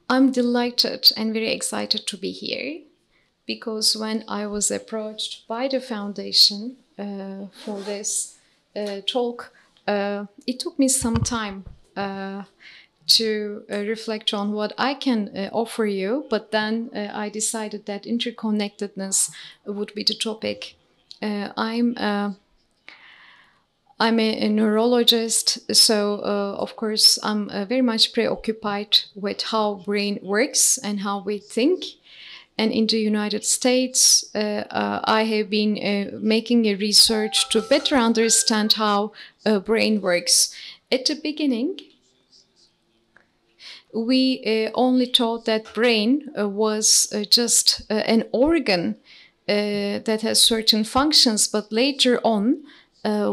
I'm delighted and very excited to be here because when I was approached by the foundation for this talk, it took me some time to reflect on what I can offer you, but then I decided that interconnectedness would be the topic. I'm a neurologist, so of course I'm very much preoccupied with how brain works and how we think. And in the United States, I have been making a research to better understand how brain works. At the beginning, we only thought that brain was just an organ that has certain functions, but later on,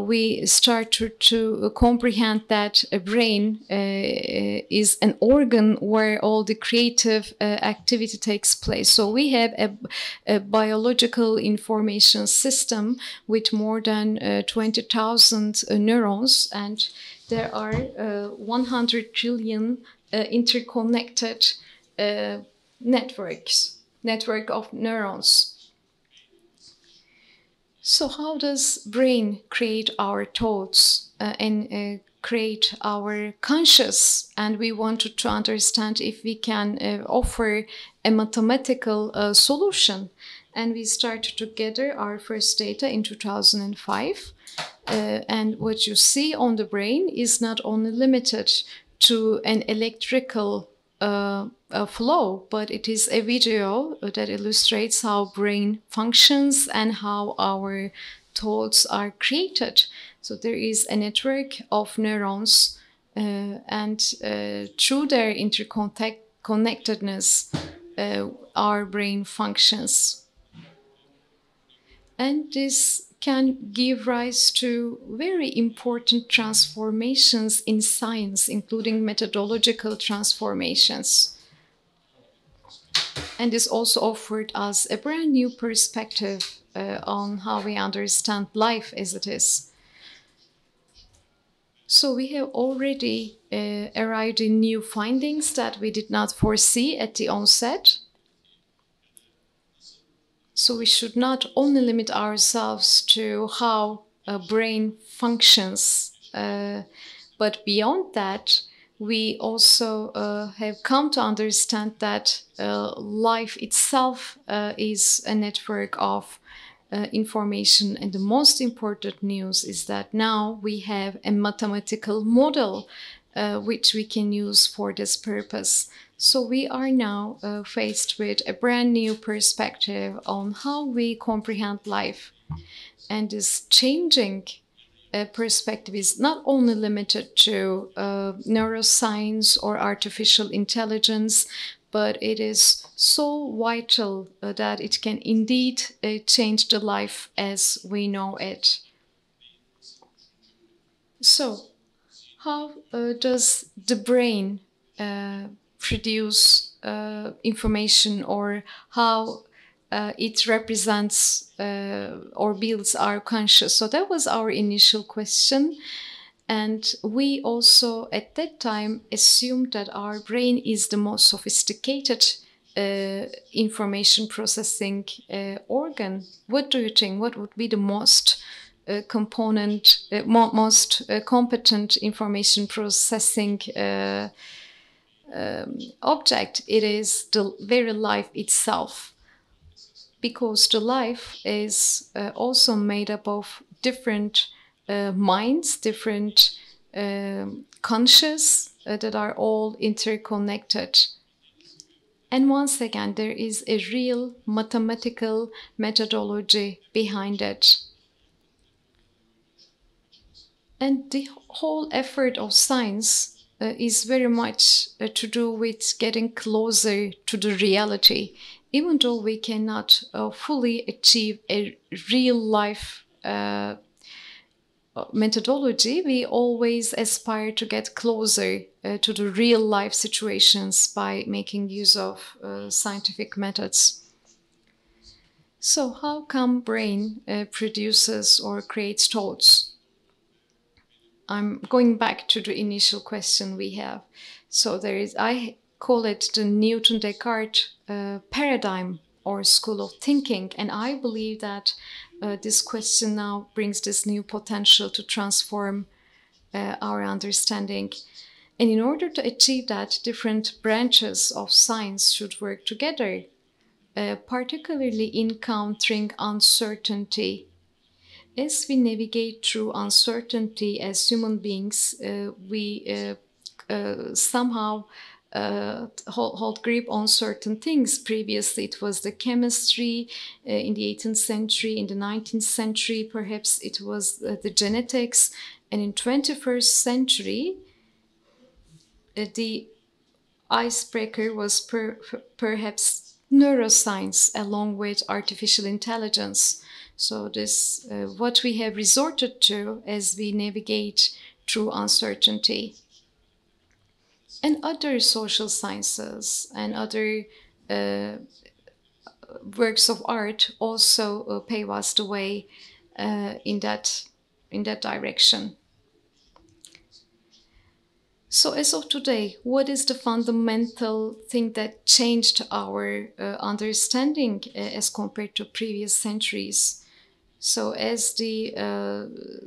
we start to comprehend that a brain is an organ where all the creative activity takes place. So we have a biological information system with more than 20,000 neurons, and there are 100 trillion interconnected network of neurons. So how does brain create our thoughts and create our conscious? And we wanted to understand if we can offer a mathematical solution. And we started to gather our first data in 2005. And what you see on the brain is not only limited to an electrical flow, but it is a video that illustrates how brain functions and how our thoughts are created. So there is a network of neurons and through their interconnectedness, our brain functions. And this can give rise to very important transformations in science, including methodological transformations. And this also offered us a brand new perspective on how we understand life as it is. So we have already arrived in new findings that we did not foresee at the onset. So we should not only limit ourselves to how a brain functions, but beyond that, we also have come to understand that life itself is a network of information. And the most important news is that now we have a mathematical model which we can use for this purpose. So we are now faced with a brand new perspective on how we comprehend life. And this changing perspective is not only limited to neuroscience or artificial intelligence, but it is so vital that it can indeed change the life as we know it. So, how does the brain produce information, or how it represents or builds our conscious? So that was our initial question. And we also at that time assumed that our brain is the most sophisticated information processing organ. What do you think? What would be the most most competent information processing object? It is the very life itself, because the life is also made up of different minds, different conscious that are all interconnected. And once again, there is a real mathematical methodology behind it. And the whole effort of science is very much to do with getting closer to the reality. Even though we cannot fully achieve a real life methodology, we always aspire to get closer to the real life situations by making use of scientific methods. So how come brain produces or creates thoughts? I'm going back to the initial question we have. So I call it the Newton-Descartes paradigm or school of thinking. And I believe that this question now brings this new potential to transform our understanding. And in order to achieve that, different branches of science should work together, particularly in countering uncertainty. As we navigate through uncertainty as human beings, we somehow hold grip on certain things. Previously, it was the chemistry. In the 18th century, in the 19th century, perhaps it was the genetics. And in 21st century, the icebreaker was perhaps neuroscience along with artificial intelligence. So this what we have resorted to as we navigate through uncertainty. And other social sciences and other works of art also pave us the way in that direction. So as of today, what is the fundamental thing that changed our understanding as compared to previous centuries? So as the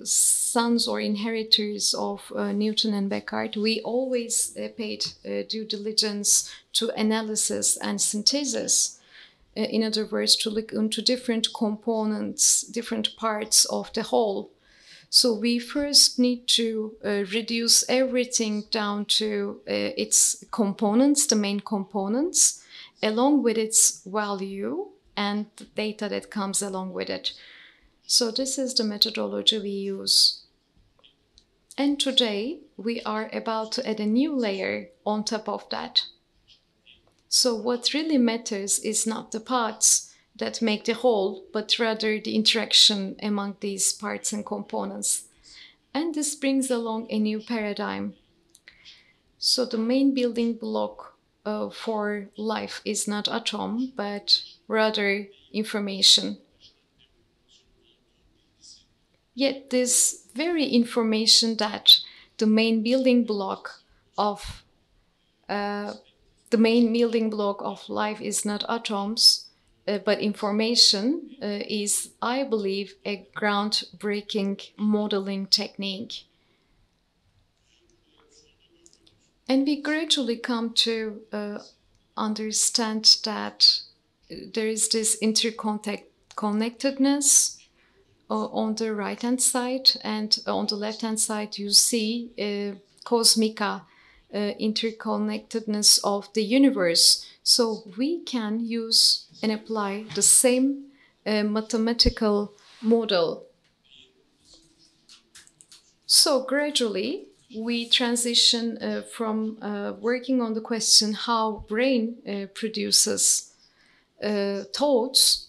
sons or inheritors of Newton and Descartes, we always paid due diligence to analysis and synthesis. In other words, to look into different components, different parts of the whole. So we first need to reduce everything down to its components, the main components, along with its value and the data that comes along with it. So this is the methodology we use. And today we are about to add a new layer on top of that. So what really matters is not the parts that make the whole, but rather the interaction among these parts and components. And this brings along a new paradigm. So the main building block for life is not atom, but rather information. Yet this very information that the main building block of life is not atoms, but information is, I believe, a groundbreaking modeling technique. And we gradually come to understand that there is this interconnectedness on the right-hand side, and on the left-hand side you see cosmica, interconnectedness of the universe. So we can use and apply the same mathematical model. So gradually we transition from working on the question how brain produces thoughts.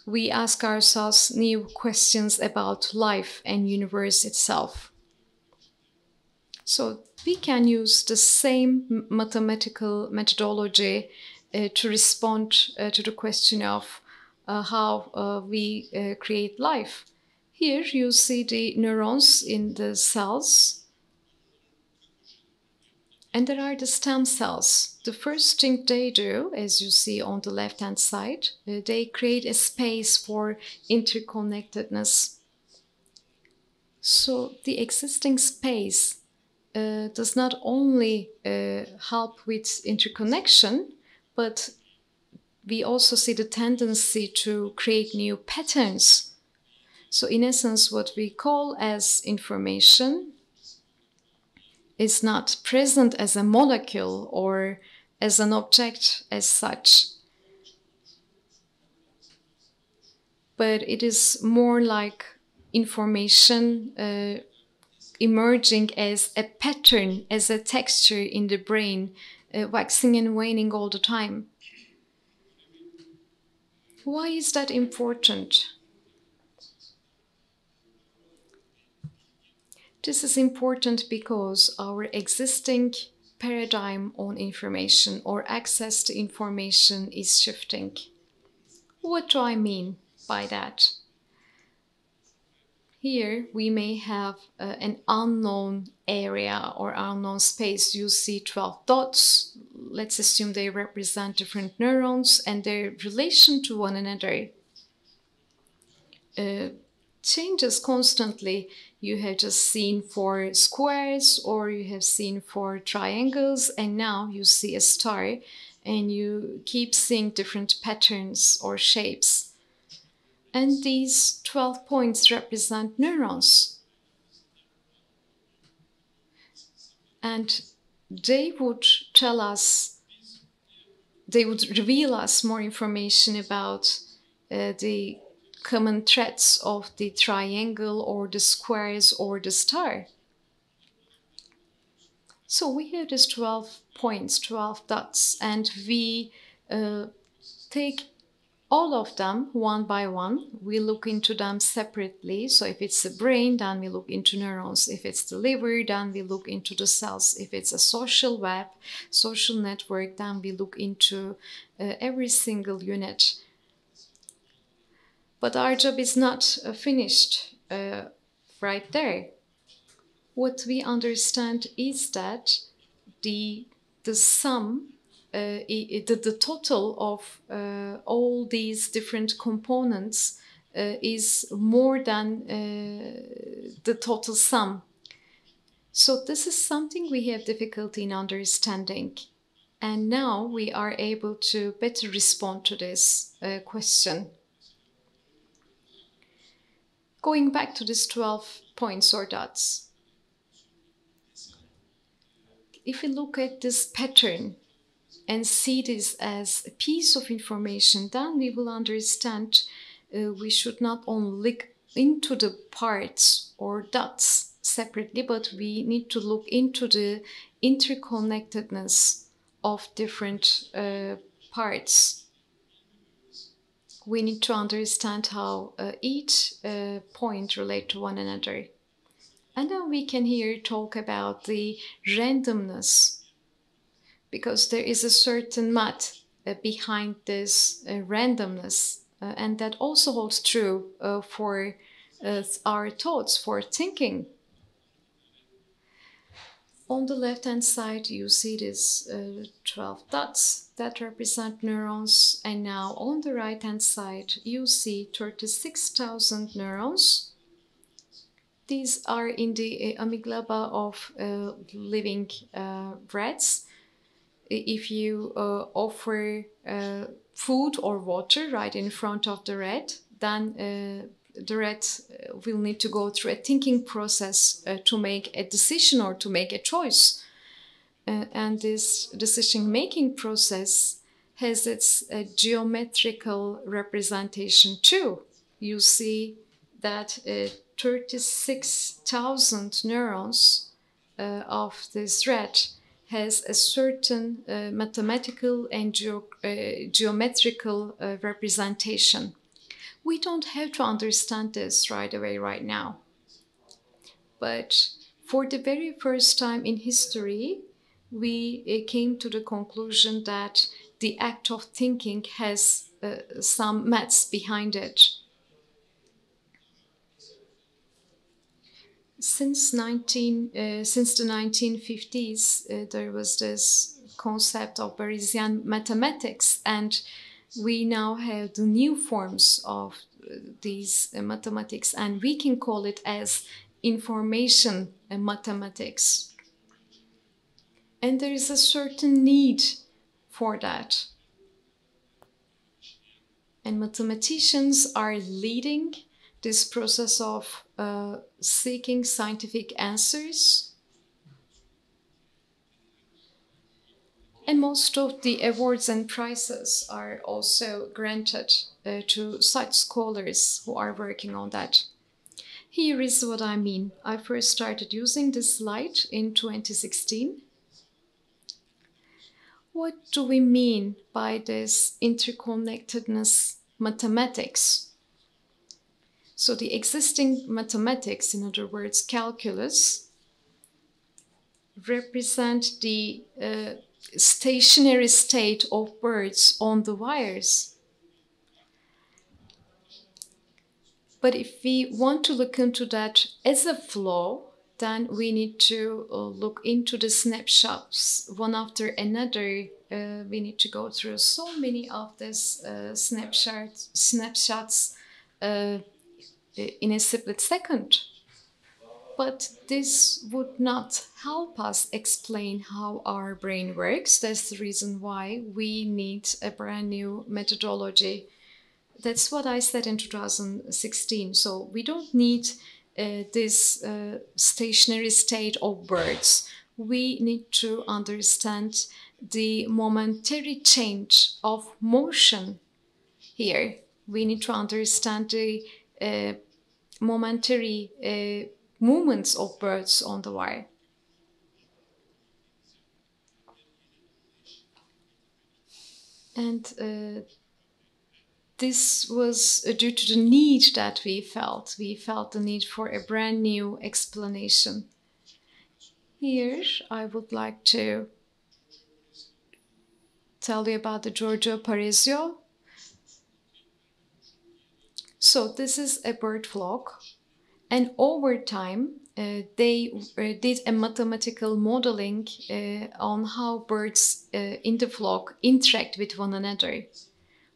We ask ourselves new questions about life and universe itself. So we can use the same mathematical methodology to respond to the question of how we create life. Here you see the neurons in the cells, and there are the stem cells. The first thing they do, as you see on the left-hand side, they create a space for interconnectedness. So the existing space does not only help with interconnection, but we also see the tendency to create new patterns. So in essence, what we call as information is not present as a molecule or as an object as such, but it is more like information emerging as a pattern, as a texture in the brain, waxing and waning all the time. Why is that important? This is important because our existing paradigm on information or access to information is shifting. What do I mean by that? Here we may have an unknown area or unknown space. You see 12 dots. Let's assume they represent different neurons and their relation to one another changes constantly. You have just seen for squares or you have seen for triangles, and now you see a star and you keep seeing different patterns or shapes. And these 12 points represent neurons. And they would tell us, they would reveal us more information about the common threads of the triangle or the squares or the star. So we have these 12 points, 12 dots, and we take all of them one by one. We look into them separately. So if it's the brain, then we look into neurons. If it's the liver, then we look into the cells. If it's a social web, social network, then we look into every single unit. But our job is not finished right there. What we understand is that the sum, the total of all these different components is more than the total sum. So this is something we have difficulty in understanding. And now we are able to better respond to this question. Going back to these 12 points or dots. If we look at this pattern and see this as a piece of information, then we will understand we should not only look into the parts or dots separately, but we need to look into the interconnectedness of different parts. We need to understand how each point relates to one another. And then we can here talk about the randomness, because there is a certain math behind this randomness, and that also holds true for our thoughts, for thinking. On the left-hand side, you see these 12 dots that represent neurons, and now on the right-hand side, you see 36,000 neurons. These are in the amygdala of living rats. If you offer food or water right in front of the rat, then the rat will need to go through a thinking process to make a decision or to make a choice. And this decision-making process has its geometrical representation too. You see that 36,000 neurons of this rat has a certain mathematical and geometrical representation. We don't have to understand this right away, right now. But for the very first time in history, we came to the conclusion that the act of thinking has some maths behind it. Since the 1950s, there was this concept of Parisian Mathematics, and we now have the new forms of these mathematics, and we can call it as information mathematics. And there is a certain need for that. And mathematicians are leading this process of seeking scientific answers. And most of the awards and prizes are also granted to such scholars who are working on that. Here is what I mean. I first started using this slide in 2016. What do we mean by this interconnectedness mathematics? So the existing mathematics, in other words, calculus, represent the stationary state of birds on the wires. But if we want to look into that as a flow, then we need to look into the snapshots one after another. We need to go through so many of these snapshots in a split second. But this would not help us explain how our brain works. That's the reason why we need a brand new methodology. That's what I said in 2016. So we don't need this stationary state of birds. We need to understand the momentary change of motion here. We need to understand the momentary movements of birds on the wire. And this was due to the need that we felt. We felt the need for a brand new explanation. Here, I would like to tell you about the Giorgio Parisio. So this is a bird flock, and over time, they did a mathematical modeling on how birds in the flock interact with one another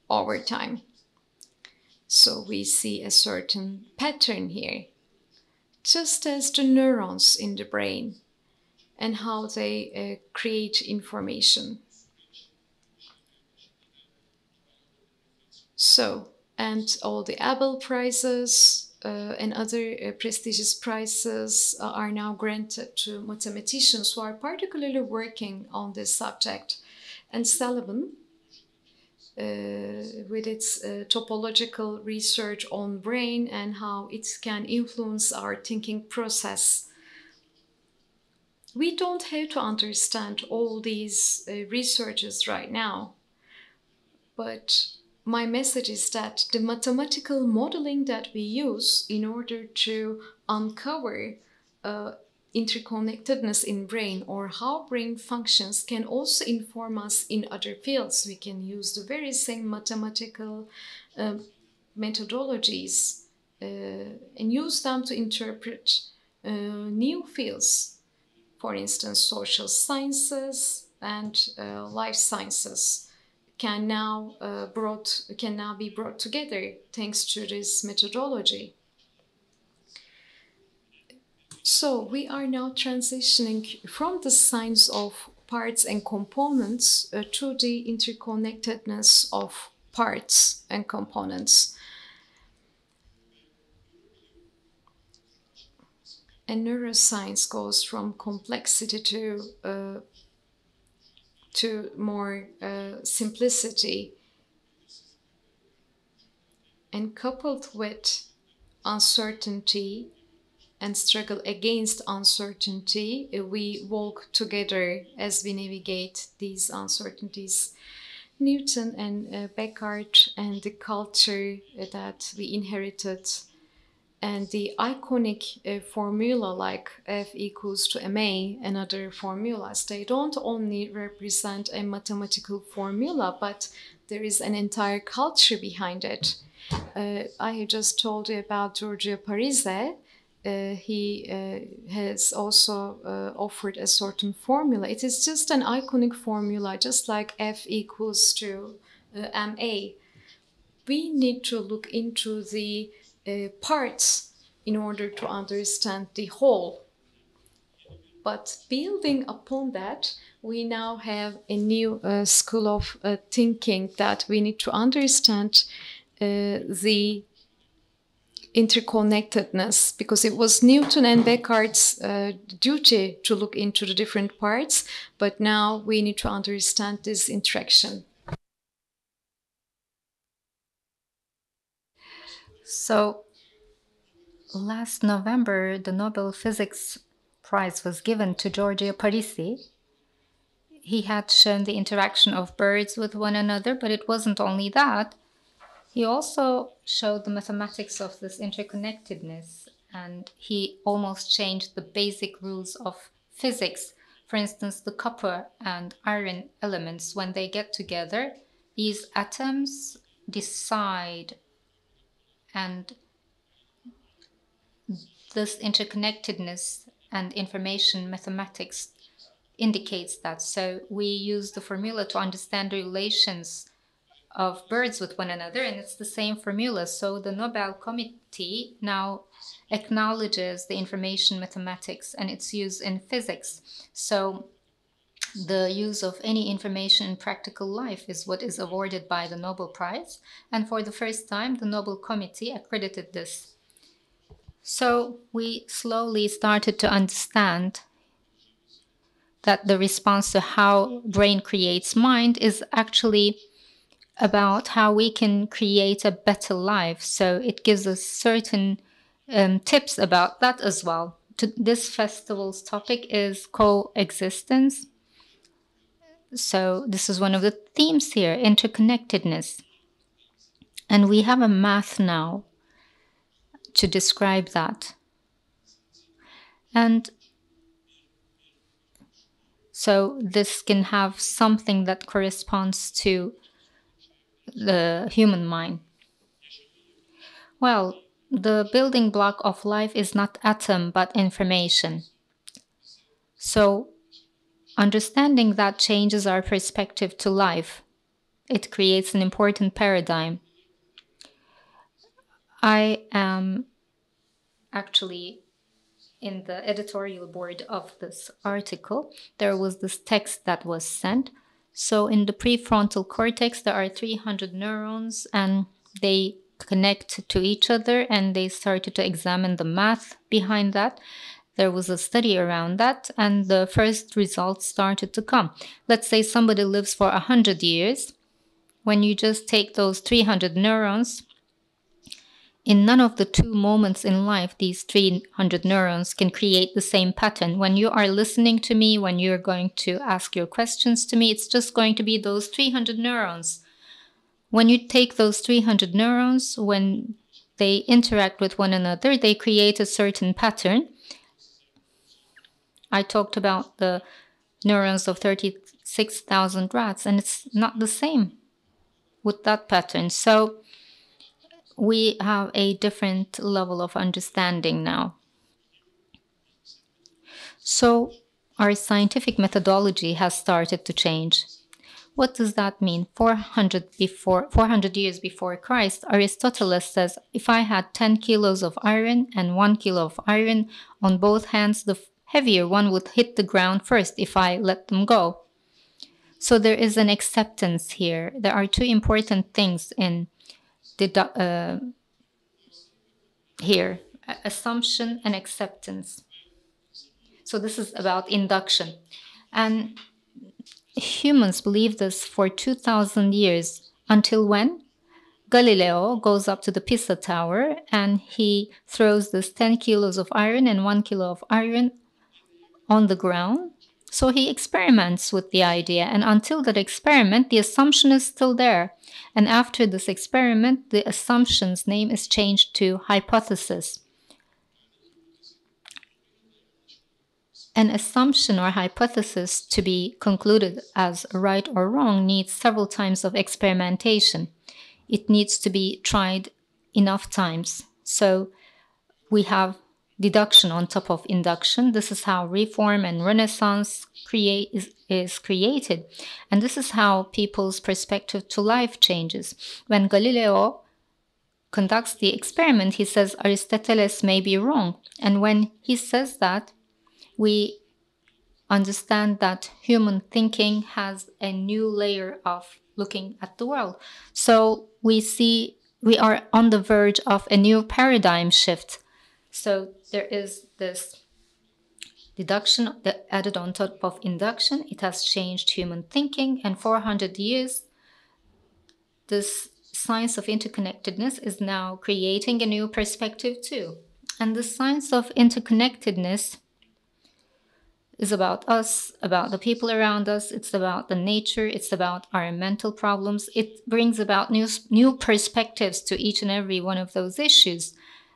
over time. So we see a certain pattern here, just as the neurons in the brain and how they create information. So, and all the Abel prizes and other prestigious prizes are now granted to mathematicians who are particularly working on this subject. And Sullivan, with its topological research on brain and how it can influence our thinking process. We don't have to understand all these researches right now, but my message is that the mathematical modeling that we use in order to uncover interconnectedness in brain or how brain functions can also inform us in other fields. We can use the very same mathematical methodologies and use them to interpret new fields. For instance, social sciences and life sciences can now be brought together thanks to this methodology. So we are now transitioning from the science of parts and components to the interconnectedness of parts and components. And neuroscience goes from complexity to more simplicity. And coupled with uncertainty and struggle against uncertainty, we walk together as we navigate these uncertainties. Newton and Descartes and the culture that we inherited and the iconic formula like F equals to ma and other formulas, they don't only represent a mathematical formula, but there is an entire culture behind it. I just told you about Giorgio Parise. He has also offered a certain formula. It is just an iconic formula, just like F equals to ma. We need to look into the parts in order to understand the whole. But building upon that, we now have a new school of thinking that we need to understand the interconnectedness, because it was Newton and Descartes' duty to look into the different parts, but now we need to understand this interaction. So, last November, the Nobel Physics Prize was given to Giorgio Parisi. He had shown the interaction of birds with one another, but it wasn't only that. He also showed the mathematics of this interconnectedness, and he almost changed the basic rules of physics. For instance, the copper and iron elements, when they get together, these atoms decide and this interconnectedness and information mathematics indicates that. So we use the formula to understand the relations of birds with one another, and it's the same formula. So the Nobel Committee now acknowledges the information mathematics and its use in physics. So the use of any information in practical life is what is awarded by the Nobel Prize, and for the first time the Nobel Committee accredited this. So we slowly started to understand that the response to how brain creates mind is actually about how we can create a better life. So it gives us certain tips about that as well. This festival's topic is coexistence. So this is one of the themes here, interconnectedness. And we have a math now to describe that. And so this can have something that corresponds to the human mind. Well, the building block of life is not atom, but information. So understanding that changes our perspective to life. It creates an important paradigm. I am actually in the editorial board of this article. There was this text that was sent. So in the prefrontal cortex, there are 300 neurons and they connect to each other, and they started to examine the math behind that. There was a study around that, and the first results started to come. Let's say somebody lives for 100 years. When you just take those 300 neurons, in none of the two moments in life, these 300 neurons can create the same pattern. When you are listening to me, when you're going to ask your questions to me, it's just going to be those 300 neurons. When you take those 300 neurons, when they interact with one another, they create a certain pattern. I talked about the neurons of 36,000 rats, and it's not the same with that pattern. So we have a different level of understanding now. So our scientific methodology has started to change. What does that mean? 400 years before Christ, Aristotle says, if I had 10 kilos of iron and 1 kilo of iron on both hands, the heavier one would hit the ground first if I let them go. So there is an acceptance here. There are two important things in here, assumption and acceptance. So this is about induction. And humans believe this for 2,000 years, until when? Galileo goes up to the Pisa Tower and he throws this 10 kilos of iron and 1 kilo of iron on the ground. So he experiments with the idea, and until that experiment, the assumption is still there. And after this experiment, the assumption's name is changed to hypothesis. An assumption or hypothesis to be concluded as right or wrong needs several times of experimentation. It needs to be tried enough times. So we have deduction on top of induction. This is how Reform and Renaissance is created. And this is how people's perspective to life changes. When Galileo conducts the experiment, he says Aristoteles may be wrong. And when he says that, we understand that human thinking has a new layer of looking at the world. So we see we are on the verge of a new paradigm shift. So there is this deduction that added on top of induction. It has changed human thinking, and 400 years, this science of interconnectedness is now creating a new perspective too. And the science of interconnectedness is about us, about the people around us. It's about the nature. It's about our mental problems. It brings about new perspectives to each and every one of those issues.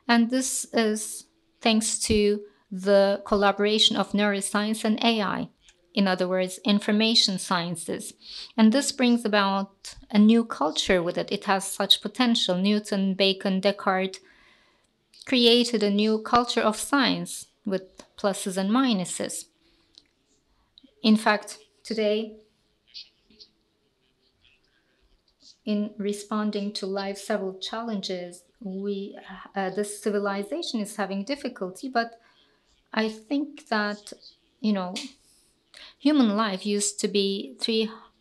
And this is thanks to the collaboration of neuroscience and AI. In other words, information sciences. And this brings about a new culture with it. It has such potential. Newton, Bacon, Descartes, created a new culture of science with pluses and minuses. In fact, today, in responding to life's several challenges, this civilization is having difficulty, but I think that, human life used to be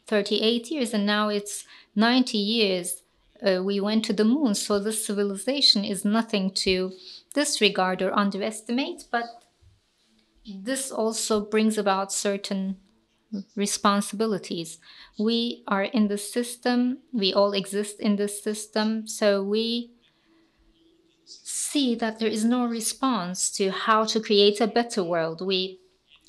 38 years and now it's 90 years. We went to the moon, so this civilization is nothing to disregard or underestimate, but this also brings about certain responsibilities. We are in the system, we all exist in this system, so we see that there is no response to how to create a better world. We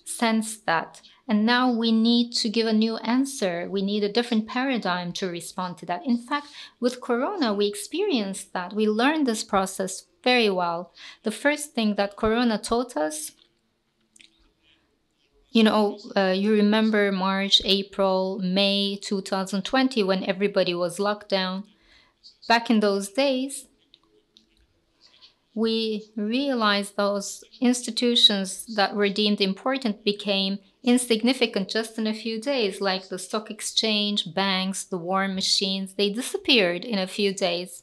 sense that. And now we need to give a new answer. We need a different paradigm to respond to that. In fact, with Corona, we experienced that. We learned this process very well. The first thing that Corona taught us, you remember March, April, May 2020 when everybody was locked down. Back in those days, we realized those institutions that were deemed important became insignificant just in a few days, like the stock exchange, banks, the war machines. They disappeared in a few days.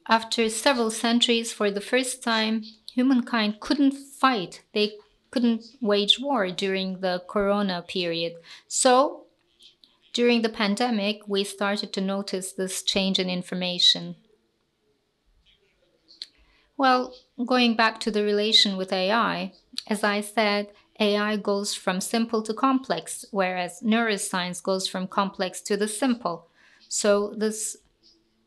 After several centuries, for the first time, humankind couldn't fight. They couldn't wage war during the Corona period. So, during the pandemic, we started to notice this change in information. Well, going back to the relation with AI, as I said, AI goes from simple to complex, whereas neuroscience goes from complex to the simple. So this,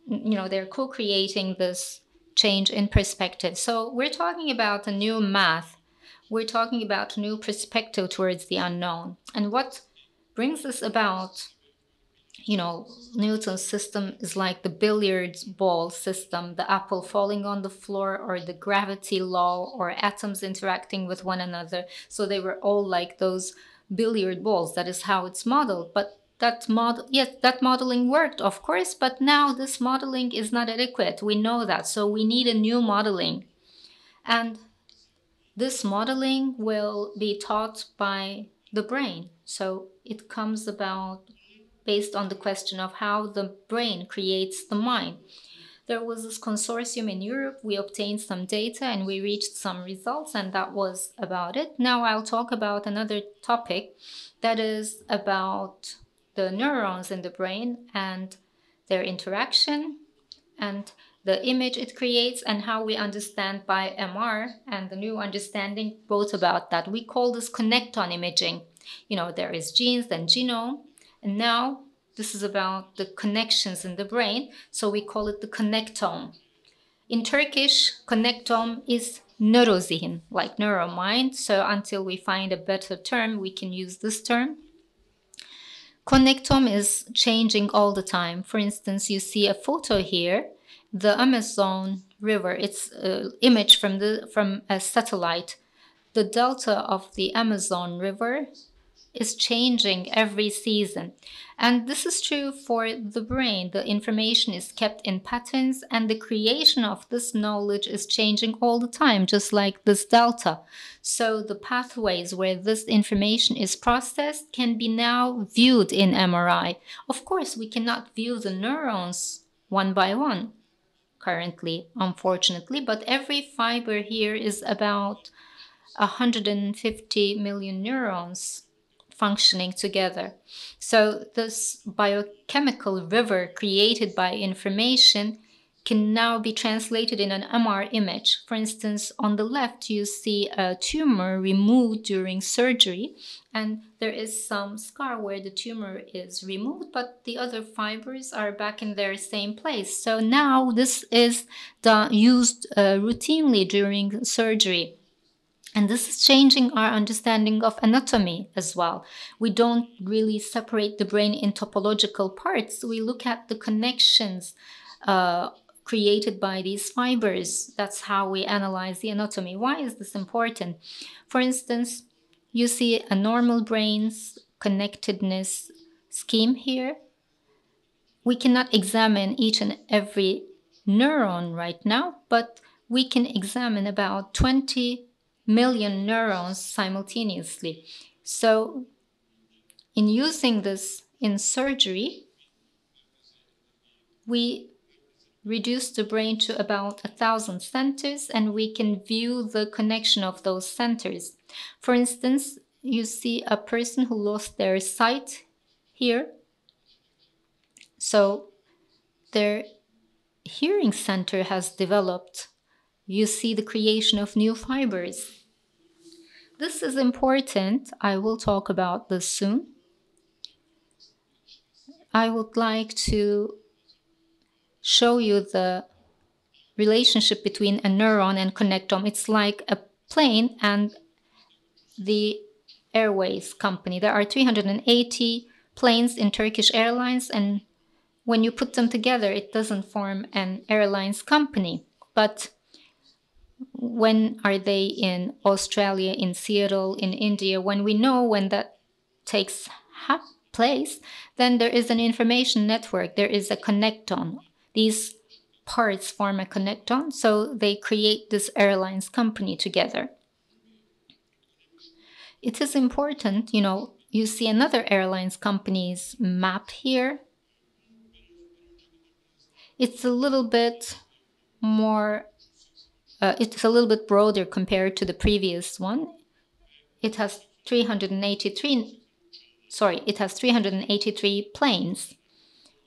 they're co-creating this change in perspective. So we're talking about a new math. We're talking about a new perspective towards the unknown. And what brings this about, Newton's system is like the billiards ball system, the apple falling on the floor, or the gravity law, or atoms interacting with one another. So they were all like those billiard balls. That is how it's modeled. But that modeling worked, of course, but now this modeling is not adequate. We know that. So we need a new modeling. And this modeling will be taught by the brain. So it comes about based on the question of how the brain creates the mind. There was this consortium in Europe. We obtained some data and we reached some results, and that was about it. Now I'll talk about another topic that is about the neurons in the brain and their interaction and the image it creates and how we understand by MR and the new understanding both about that. We call this connectome imaging. There is genes, then genome, and now this is about the connections in the brain, so we call it the connectome. In Turkish, connectome is nörozihin, like neuromind, so until we find a better term, we can use this term. Connectome is changing all the time. For instance, you see a photo here, the Amazon River. It's an image from a satellite. The delta of the Amazon River is changing every season. And this is true for the brain. The information is kept in patterns and the creation of this knowledge is changing all the time, just like this delta. So the pathways where this information is processed can be now viewed in MRI. Of course, we cannot view the neurons one by one currently, unfortunately, but every fiber here is about 150 million neurons functioning together. So this biochemical river created by information can now be translated in an MR image. For instance, on the left, you see a tumor removed during surgery, and there is some scar where the tumor is removed, but the other fibers are back in their same place. So now this is used routinely during surgery. And this is changing our understanding of anatomy as well. We don't really separate the brain in topological parts. We look at the connections created by these fibers. That's how we analyze the anatomy. Why is this important? For instance, you see a normal brain's connectedness scheme here. We cannot examine each and every neuron right now, but we can examine about 20 million neurons simultaneously. So in using this in surgery, we reduce the brain to about 1,000 centers, and we can view the connection of those centers. For instance, you see a person who lost their sight here. So their hearing center has developed. You see the creation of new fibers. This is important. I will talk about this soon. I would like to show you the relationship between a neuron and connectome. It's like a plane and the Airways company. There are 380 planes in Turkish Airlines, and when you put them together, it doesn't form an airlines company. But when are they in Australia, in Seattle, in India? When we know when that takes place, then there is an information network. There is a connectome. These parts form a connectome, so they create this airlines company together. It is important, you see another airlines company's map here. It's a little bit more, it's a little bit broader compared to the previous one. It has 383 planes.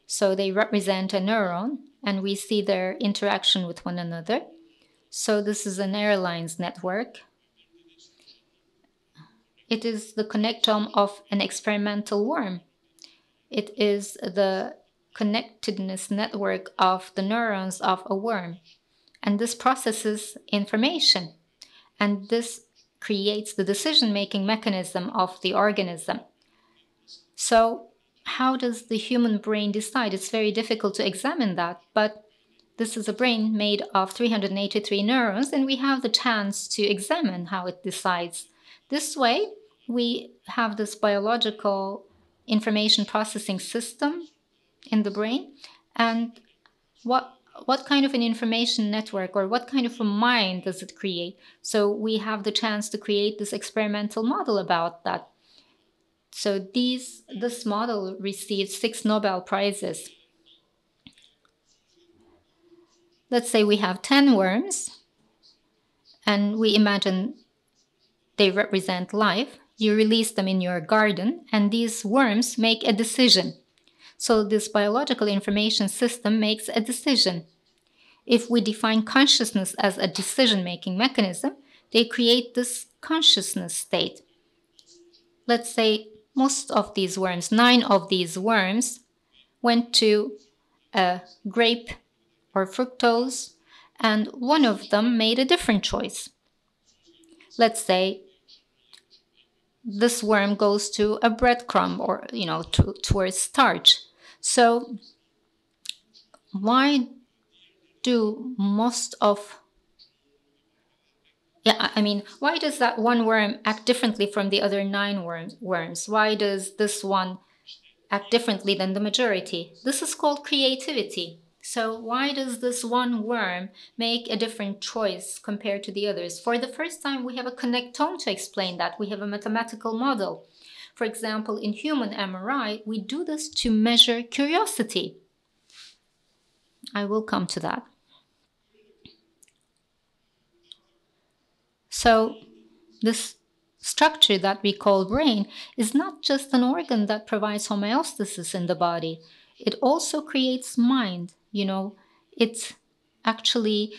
So they represent a neuron, and we see their interaction with one another. So this is an airlines network. It is the connectome of an experimental worm. It is the connectedness network of the neurons of a worm. And this processes information. And this creates the decision-making mechanism of the organism. So how does the human brain decide? It's very difficult to examine that, but this is a brain made of 383 neurons, and we have the chance to examine how it decides. This way, we have this biological information processing system in the brain, and what kind of an information network or what kind of a mind does it create? So we have the chance to create this experimental model about that. So this model received 6 Nobel Prizes. Let's say we have 10 worms, and we imagine they represent life. You release them in your garden, and these worms make a decision. So this biological information system makes a decision. If we define consciousness as a decision-making mechanism, they create this consciousness state. Let's say most of these worms, 9 of these worms, went to a grape or fructose, and one of them made a different choice. Let's say this worm goes to a breadcrumb or, towards starch. So why do why does that one worm act differently from the other 9 worms? Why does this one act differently than the majority? This is called creativity. So why does this one worm make a different choice compared to the others? For the first time, we have a connectome to explain that. We have a mathematical model. For example, in human MRI, we do this to measure curiosity. I will come to that. So this structure that we call brain is not just an organ that provides homeostasis in the body. It also creates mind. It actually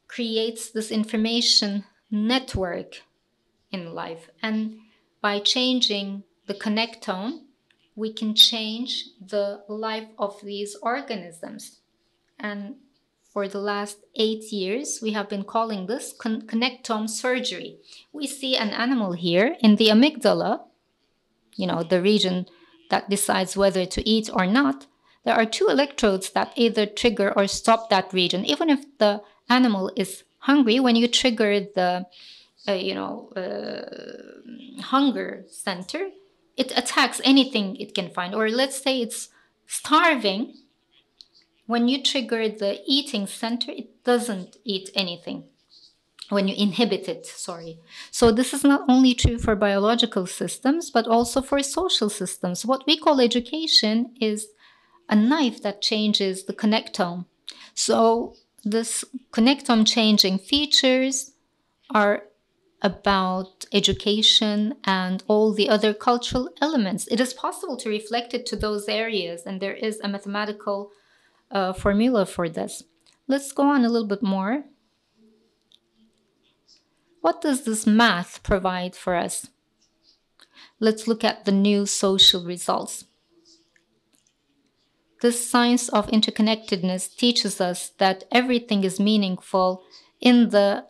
creates this information network in life. And by changing the connectome, we can change the life of these organisms. And for the last 8 years, we have been calling this connectome surgery. We see an animal here in the amygdala, the region that decides whether to eat or not. There are 2 electrodes that either trigger or stop that region. Even if the animal is hungry, when you trigger the hunger center, it attacks anything it can find. Or let's say it's starving, When you trigger the eating center, it doesn't eat anything. When you inhibit it, sorry. So this is not only true for biological systems, but also for social systems. What we call education is a knife that changes the connectome. So this connectome changing features are about education and all the other cultural elements. It is possible to reflect it to those areas, and there is a mathematical formula for this. Let's go on a little bit more. What does this math provide for us? Let's look at the new social results. This science of interconnectedness teaches us that everything is meaningful in the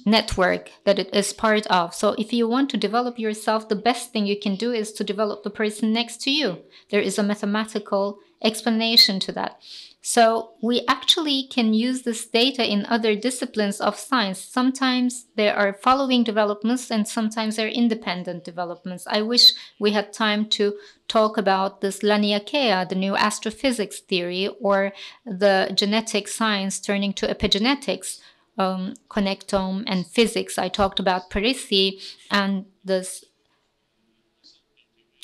network that it is part of. So if you want to develop yourself, the best thing you can do is to develop the person next to you. There is a mathematical explanation to that. So we actually can use this data in other disciplines of science. Sometimes there are following developments and sometimes there are independent developments. I wish we had time to talk about this Laniakea, the new astrophysics theory, or the genetic science turning to epigenetics, Connectome and physics. I talked about Parisi and this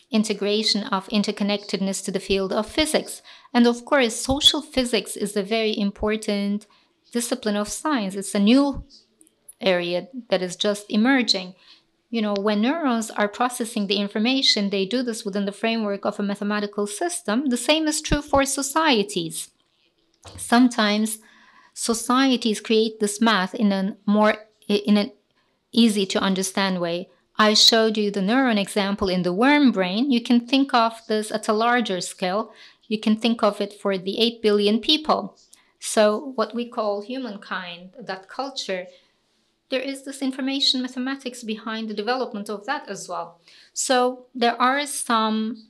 integration of interconnectedness to the field of physics. And of course, social physics is a very important discipline of science. It's a new area that is just emerging. You know, when neurons are processing the information, they do this within the framework of a mathematical system. The same is true for societies. Sometimes societies create this math in an easy to understand way. I showed you the neuron example in the worm brain. You can think of this at a larger scale. You can think of it for the 8 billion people. So what we call humankind, that culture, there is this information mathematics behind the development of that as well. So there are some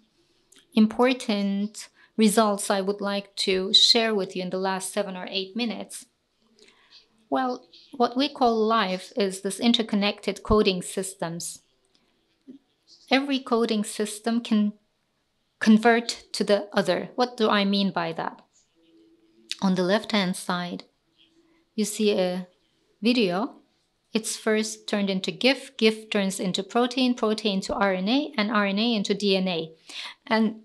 important results I would like to share with you in the last 7 or 8 minutes. Well, what we call life is this interconnected coding systems. Every coding system can convert to the other. What do I mean by that? On the left-hand side, you see a video. It's first turned into GIF turns into protein to RNA, and RNA into DNA. And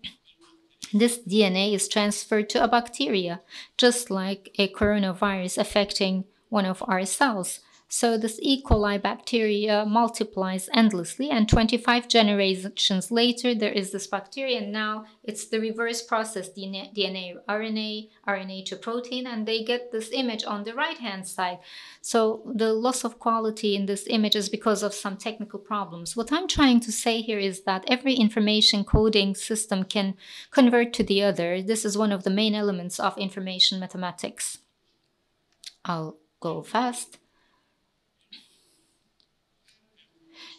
this DNA is transferred to a bacteria, just like a coronavirus affecting one of our cells. So this E. coli bacteria multiplies endlessly, and 25 generations later, there is this bacteria, and now it's the reverse process, DNA, RNA to protein, and they get this image on the right-hand side. So the loss of quality in this image is because of some technical problems. What I'm trying to say here is that every information coding system can convert to the other. This is one of the main elements of information mathematics. I'll go fast.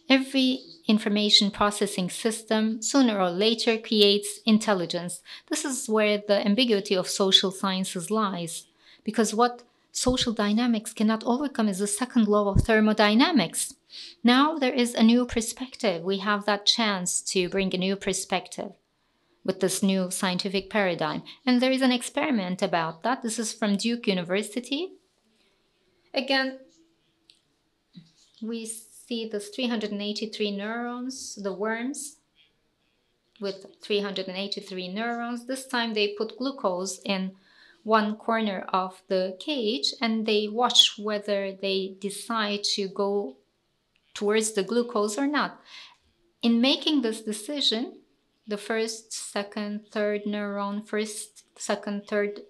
Every information processing system sooner or later creates intelligence. This is where the ambiguity of social sciences lies, because what social dynamics cannot overcome is the second law of thermodynamics. Now there is a new perspective. We have that chance to bring a new perspective with this new scientific paradigm. And there is an experiment about that. This is from Duke University. Again, we see this 383 neurons, the worms with 383 neurons. This time they put glucose in one corner of the cage and they watch whether they decide to go towards the glucose or not. In making this decision, the first, second, third neuron, first, second, third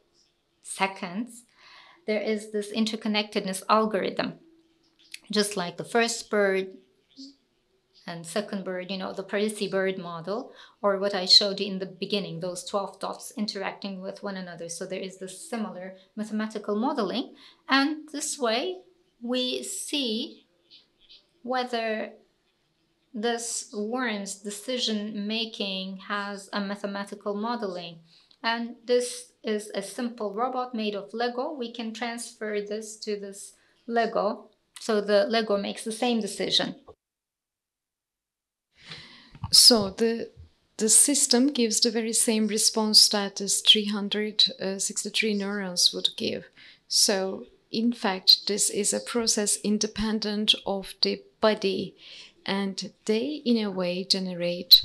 seconds, there is this interconnectedness algorithm. Just like the first bird and second bird, you know, the Parisi bird model, or what I showed you in the beginning, those 12 dots interacting with one another. So there is this similar mathematical modeling. And this way, we see whether this worm's decision making has a mathematical modeling. And this is a simple robot made of Lego. We can transfer this to this Lego. So the Lego makes the same decision. So the the system gives the very same response that this 363 neurons would give. So, in fact, this is a process independent of the body, and they, in a way, generate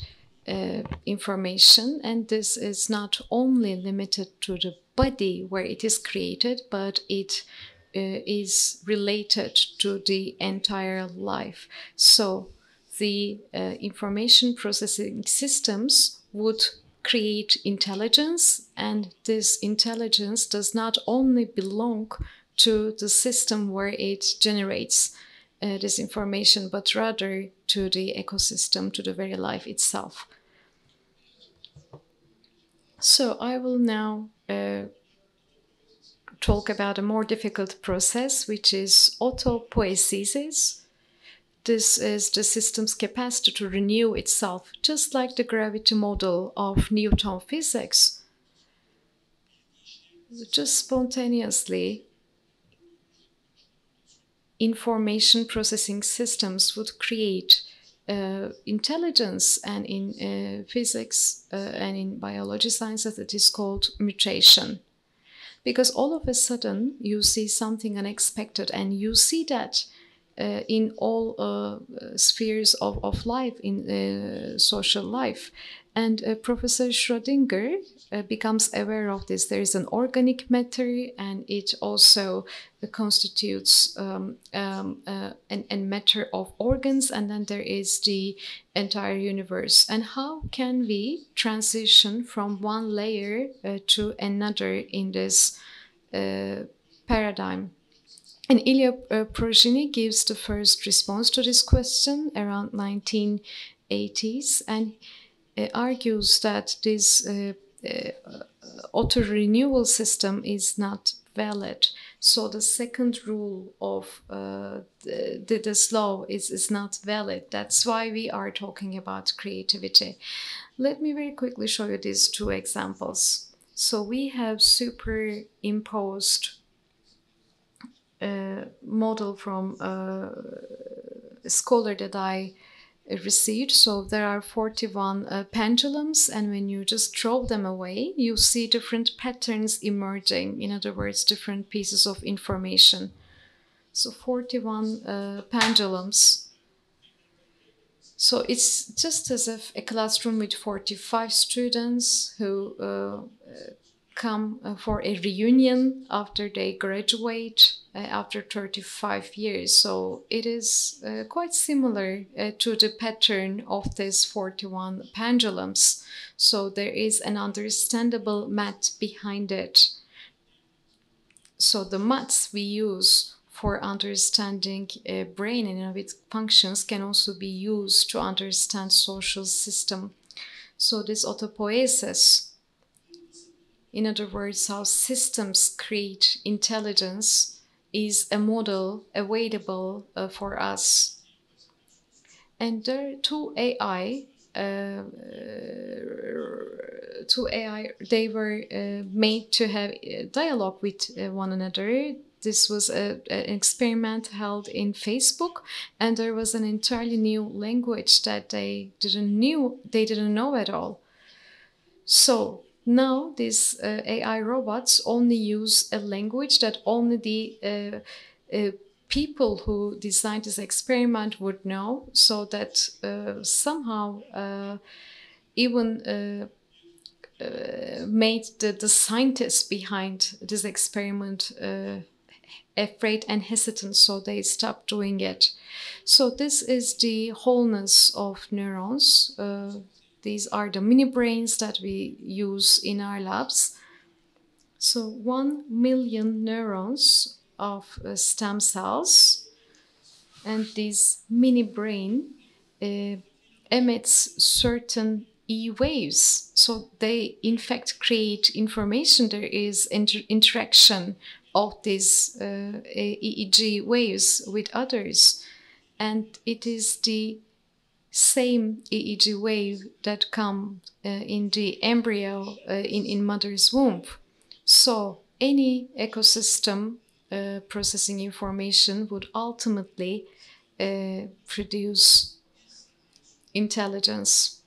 information. And this is not only limited to the body where it is created, but it is related to the entire life. So, the information processing systems would create intelligence, and this intelligence does not only belong to the system where it generates this information, but rather to the ecosystem, to the very life itself. So I will now talk about a more difficult process, which is autopoiesis. This is the system's capacity to renew itself, just like the gravity model of Newton physics. Just spontaneously, information processing systems would create intelligence, and in physics and in biology sciences it is called mutation. Because all of a sudden you see something unexpected, and you see that in all spheres of life, in social life. And Professor Schrödinger becomes aware of this. There is an organic matter, and it also constitutes a matter of organs, and then there is the entire universe. And how can we transition from one layer to another in this paradigm? And Ilya Progeny gives the first response to this question around 1980s, and argues that this auto-renewal system is not valid. So the second rule of this law is not valid. That's why we are talking about creativity. Let me very quickly show you these two examples. So we have superimposed model from a scholar that I received. So there are 41 pendulums, and when you just throw them away, you see different patterns emerging. In other words, different pieces of information. So 41 pendulums. So it's just as if a classroom with 45 students who come for a reunion after they graduate after 35 years. So it is quite similar to the pattern of these 41 pendulums. So there is an understandable math behind it. So the maths we use for understanding a brain and its functions can also be used to understand social system. So this autopoiesis, in other words, how systems create intelligence, is a model available for us. And there are two AI, they were made to have a dialogue with one another. This was an experiment held in Facebook, and there was an entirely new language that they didn't know at all. So now these AI robots only use a language that only the people who designed this experiment would know, so that somehow even made the scientists behind this experiment afraid and hesitant, so they stopped doing it. So this is the wholeness of neurons. These are the mini brains that we use in our labs. So 1 million neurons of stem cells, and this mini brain emits certain E waves. So they in fact create information. There is interaction of these EEG waves with others, and it is the same EEG wave that comes in the embryo in mother's womb. So any ecosystem processing information would ultimately produce intelligence.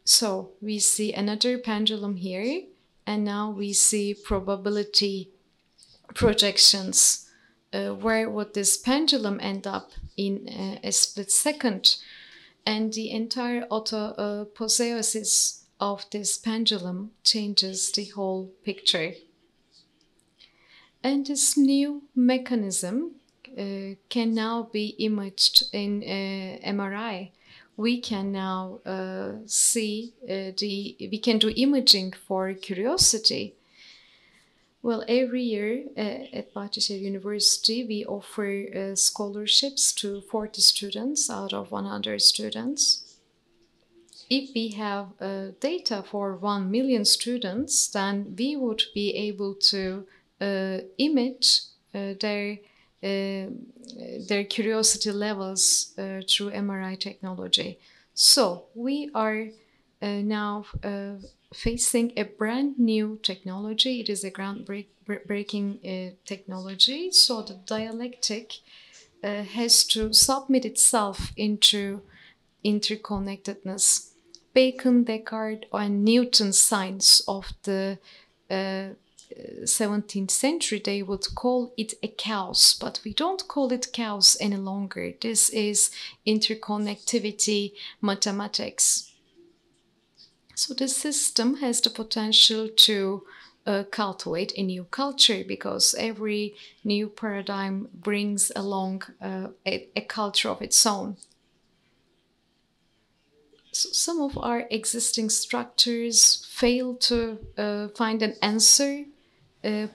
So we see another pendulum here, and now we see probability projections. Where would this pendulum end up in a split second? And the entire autopoiesis of this pendulum changes the whole picture. And this new mechanism can now be imaged in MRI. We can now we can do imaging for curiosity. Well, every year at Bahçeşehir University, we offer scholarships to 40 students out of 100 students. If we have data for 1 million students, then we would be able to image their curiosity levels through MRI technology. So we are now facing a brand new technology. It is a groundbreaking technology. So the dialectic has to submit itself into interconnectedness. Bacon, Descartes, and Newton's science of the 17th century, they would call it a chaos, but we don't call it chaos any longer. This is interconnectivity mathematics. So the system has the potential to cultivate a new culture, because every new paradigm brings along a culture of its own. So some of our existing structures fail to find an answer,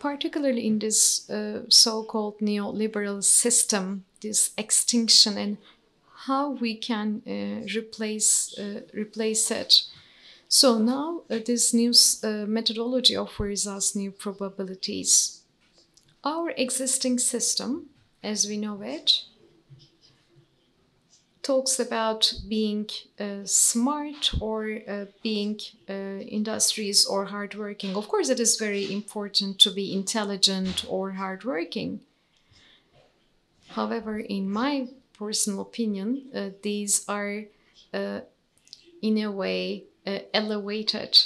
particularly in this so-called neoliberal system, this extinction, and how we can replace it. So now this new methodology offers us new probabilities. Our existing system, as we know it, talks about being smart or being industrious or hardworking. Of course, it is very important to be intelligent or hardworking. However, in my personal opinion, these are in a way elevated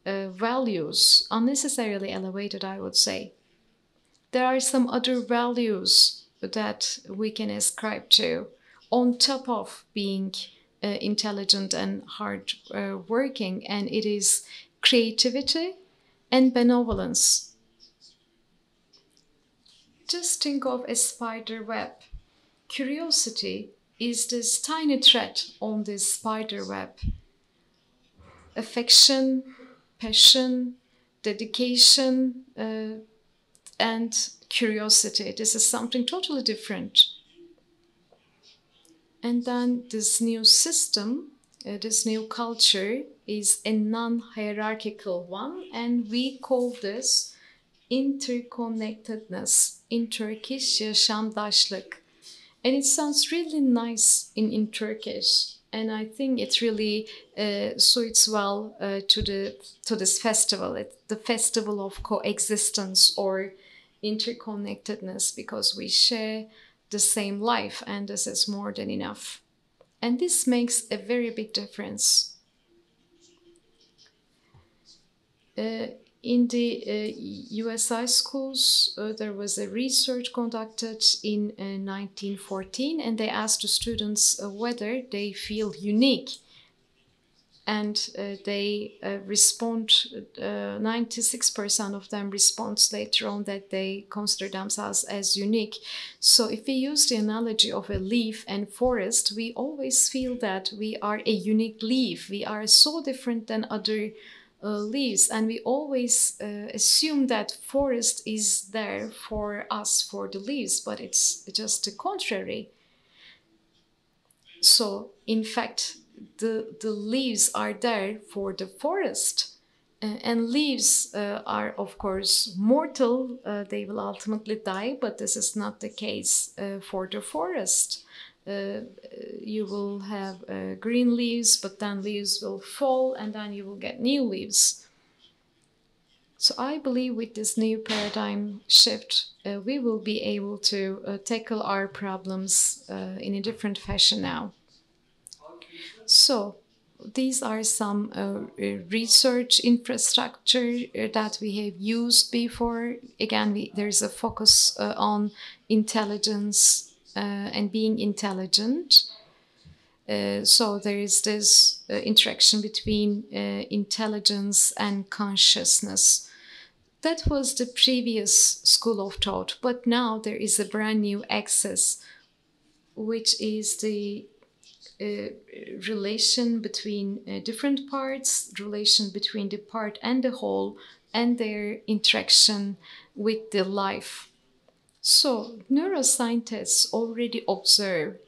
values, unnecessarily elevated, I would say. There are some other values that we can ascribe to on top of being intelligent and hard working, and it is creativity and benevolence. Just think of a spider web. Curiosity is this tiny thread on this spider web. Affection, passion, dedication, and curiosity. This is something totally different. And then this new system, this new culture is a non-hierarchical one, and we call this interconnectedness. In Turkish, yaşamdaşlık. And it sounds really nice in Turkish. And I think it really suits well to this festival. It's the festival of coexistence or interconnectedness, because we share the same life, and this is more than enough. And this makes a very big difference. In the USI schools, there was a research conducted in 1914, and they asked the students whether they feel unique. And they respond, 96% of them respond later on that they consider themselves as unique. So if we use the analogy of a leaf and forest, we always feel that we are a unique leaf. We are so different than other leaves, and we always assume that forest is there for us, for the leaves, but it's just the contrary. So in fact, the leaves are there for the forest, and leaves are of course mortal. They will ultimately die, but this is not the case for the forest. You will have green leaves, but then leaves will fall, and then you will get new leaves. So I believe with this new paradigm shift, we will be able to tackle our problems in a different fashion now. So these are some research infrastructure that we have used before. Again, there's a focus on intelligence and being intelligent. So there is this interaction between intelligence and consciousness. That was the previous school of thought, but now there is a brand new axis, which is the relation between different parts, relation between the part and the whole, and their interaction with the life. So neuroscientists already observe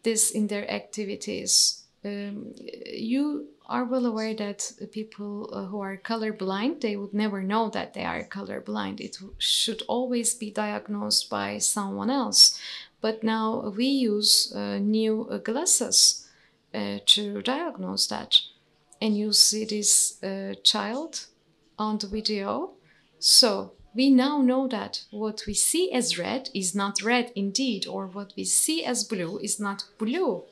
this in their activities. You are well aware that people who are colorblind, they would never know that they are colorblind. It should always be diagnosed by someone else. But now we use new glasses to diagnose that. And you see this child on the video. So we now know that what we see as red is not red indeed, or what we see as blue is not blue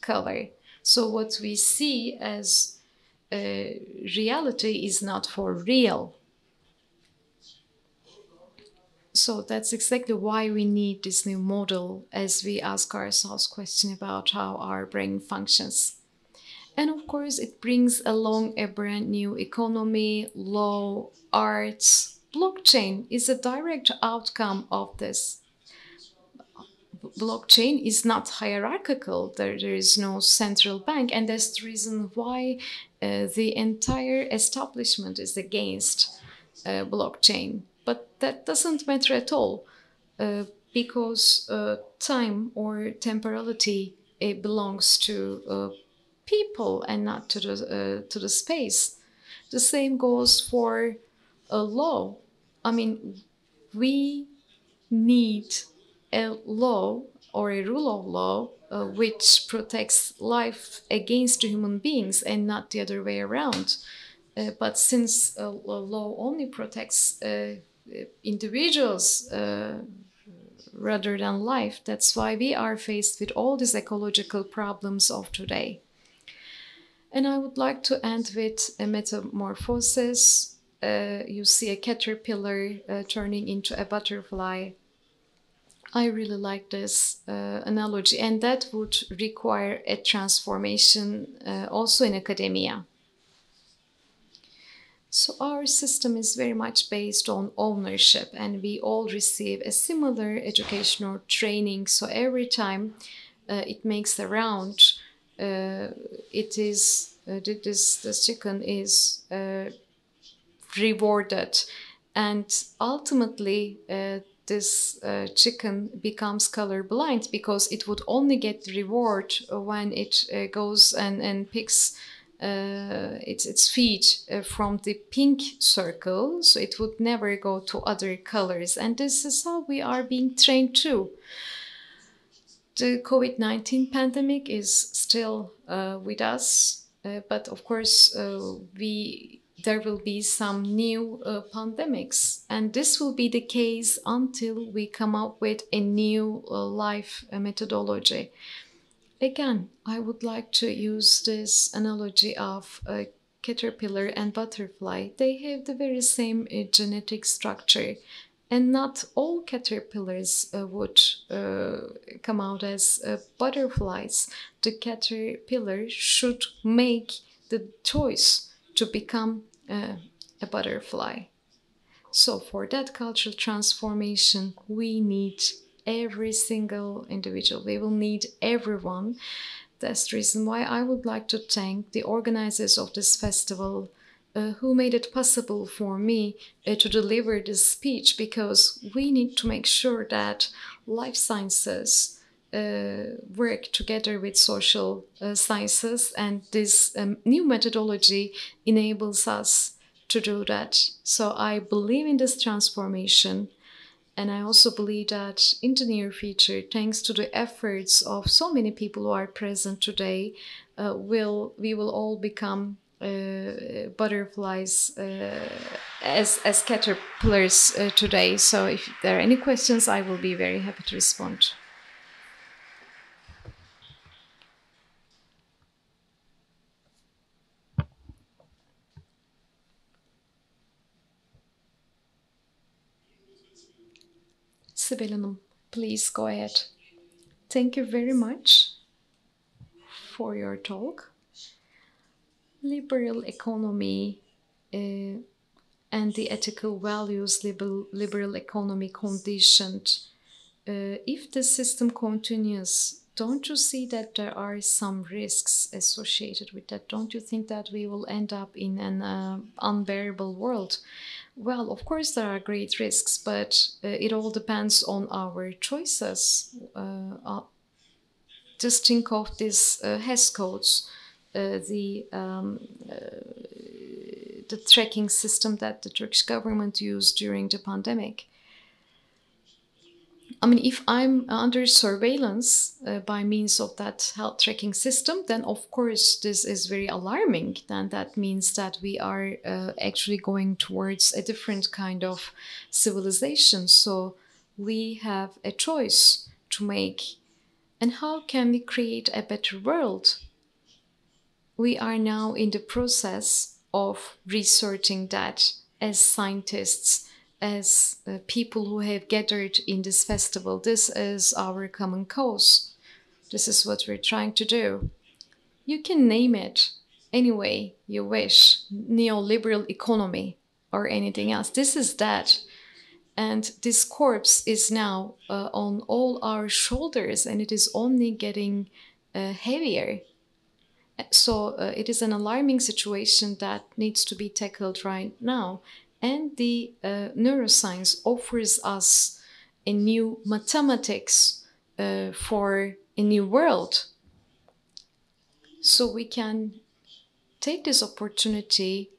color. So what we see as reality is not for real. So that's exactly why we need this new model as we ask ourselves questions about how our brain functions. And of course, it brings along a brand new economy, law, arts. Blockchain is a direct outcome of this. Blockchain is not hierarchical. There is no central bank. And that's the reason why the entire establishment is against blockchain. But that doesn't matter at all because time or temporality, it belongs to people and not to the space. The same goes for a law. I mean, we need a law or a rule of law which protects life against human beings and not the other way around. But since a law only protects individuals rather than life, that's why we are faced with all these ecological problems of today. And I would like to end with a metamorphosis. You see a caterpillar turning into a butterfly. I really like this analogy, and that would require a transformation also in academia. So our system is very much based on ownership, and we all receive a similar education or training. So every time it makes a round, it is this chicken is rewarded, and ultimately this chicken becomes colorblind because it would only get reward when it goes and picks its feed from the pink circle, so it would never go to other colors. And this is how we are being trained too. The COVID-19 pandemic is still with us, but of course there will be some new pandemics, and this will be the case until we come up with a new life methodology. Again, I would like to use this analogy of a caterpillar and butterfly. They have the very same genetic structure, and not all caterpillars would come out as butterflies. The caterpillar should make the choice to become a butterfly. So for that cultural transformation, we need every single individual. We will need everyone. That's the reason why I would like to thank the organizers of this festival who made it possible for me to deliver this speech, because we need to make sure that life sciences work together with social sciences, and this new methodology enables us to do that. So I believe in this transformation. And I also believe that in the near future, thanks to the efforts of so many people who are present today, we will all become butterflies as caterpillars today. So if there are any questions, I will be very happy to respond. Sibel Hanım, please go ahead. Thank you very much for your talk. Liberal economy and the ethical values liberal economy conditioned. If the system continues, don't you see that there are some risks associated with that? Don't you think that we will end up in an unbearable world? Well, of course, there are great risks, but it all depends on our choices. Just think of these HES codes, the tracking system that the Turkish government used during the pandemic. I mean, if I'm under surveillance by means of that health tracking system, then of course this is very alarming. Then that means that we are actually going towards a different kind of civilization. So we have a choice to make. And how can we create a better world? We are now in the process of researching that as scientists, as people who have gathered in this festival. This is our common cause. This is what we're trying to do. You can name it any way you wish, neoliberal economy or anything else. This is that. And this corpse is now on all our shoulders, and it is only getting heavier. So it is an alarming situation that needs to be tackled right now. And the neuroscience offers us a new mathematics for a new world. So we can take this opportunity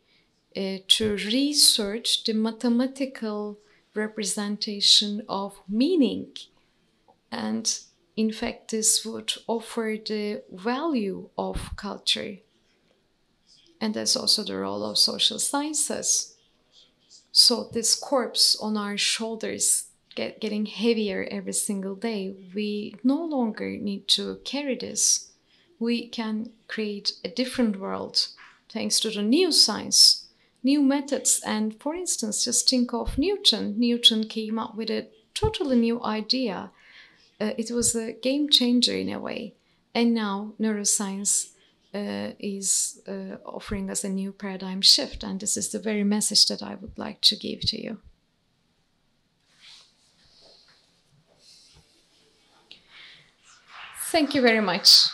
to research the mathematical representation of meaning. And in fact, this would offer the value of culture. And that's also the role of social sciences. So this corpse on our shoulders getting heavier every single day, we no longer need to carry this. We can create a different world thanks to the new science, new methods. And for instance, just think of Newton. Newton came up with a totally new idea. It was a game changer in a way. And now neuroscience is offering us a new paradigm shift. And this is the very message that I would like to give to you. Thank you very much.